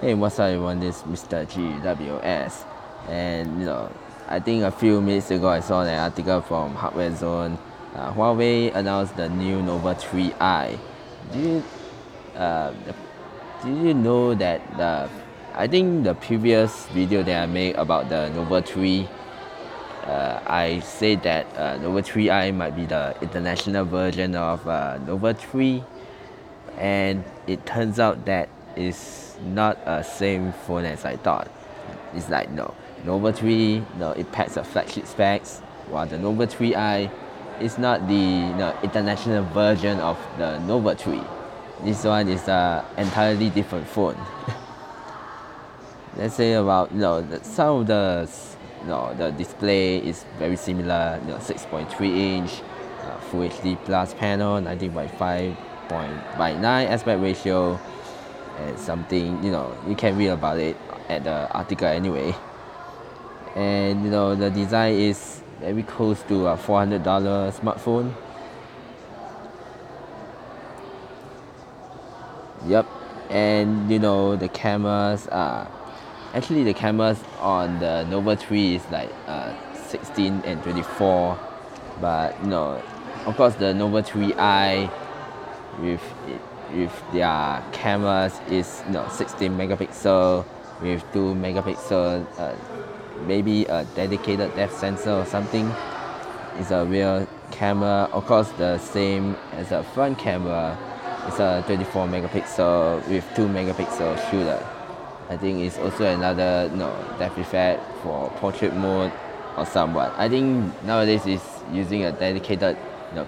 Hey, what's up everyone? This is Mr. GWS. And I think a few minutes ago I saw an article from Hardware Zone. Huawei announced the new Nova 3i. Do you uh, do you know that I think the previous video that I made about the Nova 3, I said that Nova 3i might be the international version of Nova 3, and it turns out that it's not a same phone as I thought. It's like no, Nova 3, no, it packs a flagship specs, while the Nova 3i is not the international version of the Nova 3. This one is an entirely different phone. Let's say about some of the the display is very similar. 6.3-inch Full HD plus panel, 19.5:9 aspect ratio, and something you can read about it at the article anyway. And the design is very close to a $400 smartphone. Yep. And the cameras are actually the cameras on the Nova 3 is like 16 and 24, but of course the Nova 3i with their cameras is 16 megapixel with 2 megapixel, maybe a dedicated depth sensor or something. It's a real camera, of course the same as a front camera. It's a 24 megapixel with 2 megapixel shooter. I think it's also another depth effect for portrait mode or somewhat. I think nowadays it's using a dedicated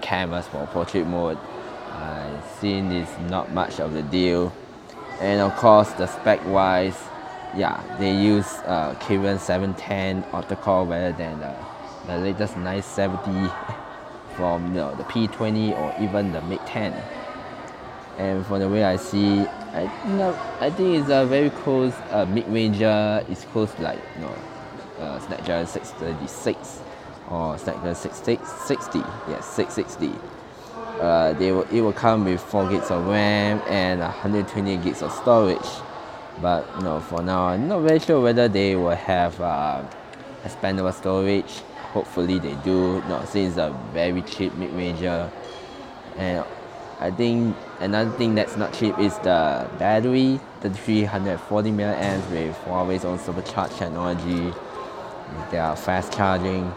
cameras for portrait mode. I've seen it's not much of the deal. And of course the spec wise, yeah, they use Kirin 710 octa-core rather than the latest 970 from the P20 or even the Mate 10. And from the way I see, I think it's a very close mid-ranger. It's close to like Snapdragon 636 or Snapdragon 660. Yes, 660. It will come with 4 gigs of RAM and 128 gigs of storage. But for now, I'm not very sure whether they will have expandable storage. Hopefully they do. Since it's a very cheap mid-ranger. And I think another thing that's not cheap is the battery, the 340 mAh with Huawei's own supercharged technology, with their fast charging.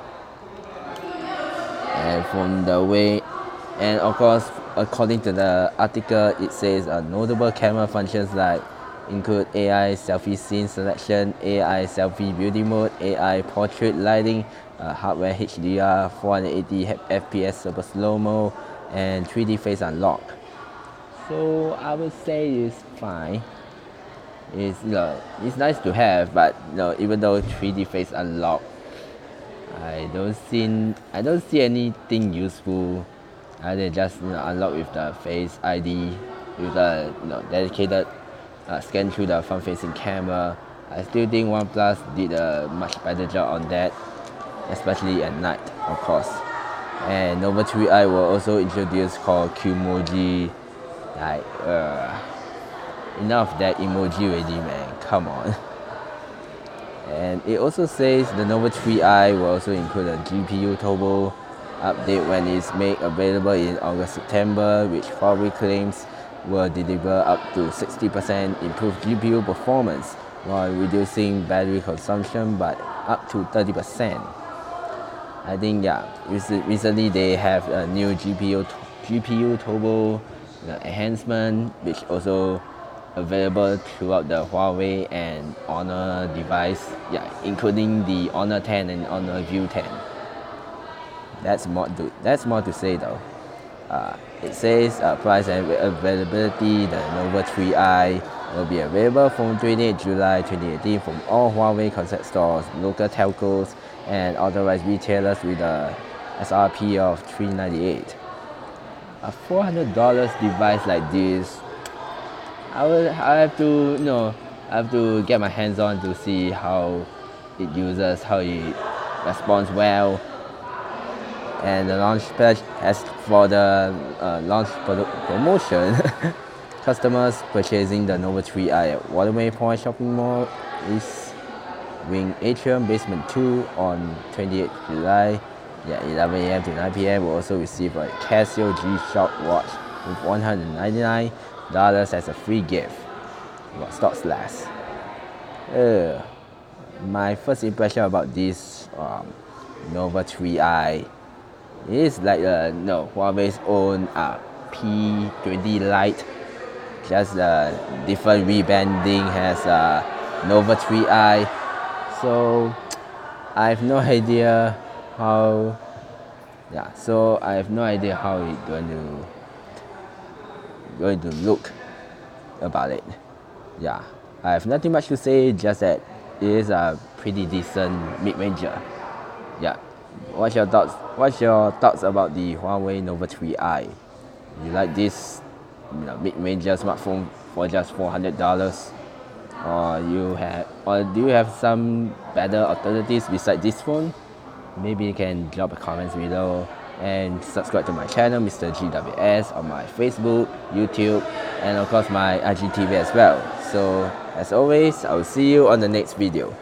And from the way, and of course, according to the article, it says notable camera functions like include AI selfie scene selection, AI selfie beauty mode, AI portrait lighting, hardware HDR, 480 FPS super slow-mo, and 3D face unlock. So I would say it's fine. It's it's nice to have, but even though 3D face unlock, I don't see anything useful other than just unlock with the Face ID with a dedicated scan through the front-facing camera. I still think OnePlus did a much better job on that, especially at night, of course. And Nova 3i will also introduce called Qmoji. Like enough that emoji already, man, come on. And it also says the Nova 3i will also include a GPU turbo update when it's made available in August September, which Huawei claims will deliver up to 60% improved GPU performance while reducing battery consumption by up to 30%. I think recently they have a new GPU turbo enhancement, which also available throughout the Huawei and Honor device, including the Honor 10 and Honor View 10. That's more to say though. It says price and availability. The Nova 3i will be available from 28 July 2018 from all Huawei concept stores, local telcos, and authorized retailers with a SRP of $398. A $400 device like this, I have to get my hands on to see how it uses, how it responds well. And the launch page, as for the launch promotion, customers purchasing the Nova 3i at Waterway Point Shopping Mall is Wing Atrium Basement 2 on 28th July. Yeah, 11 a.m. to 9 p.m. will also receive a Casio G-Shock watch with $199 as a free gift. What stocks last. My first impression about this Nova 3i is like Huawei's own P20 Lite, just different rebranding has Nova 3i. So I have no idea how. Yeah, so I have no idea how it's going to look about it. Yeah, I have nothing much to say. Just that it is a pretty decent mid-ranger. Yeah, what's your thoughts? What's your thoughts about the Huawei Nova 3i? You like this mid-ranger smartphone for just $400? Or do you have some better alternatives besides this phone? Maybe you can drop a comment below and subscribe to my channel, Mr. GWS, on my Facebook, YouTube, and of course my IGTV as well. So as always, I will see you on the next video.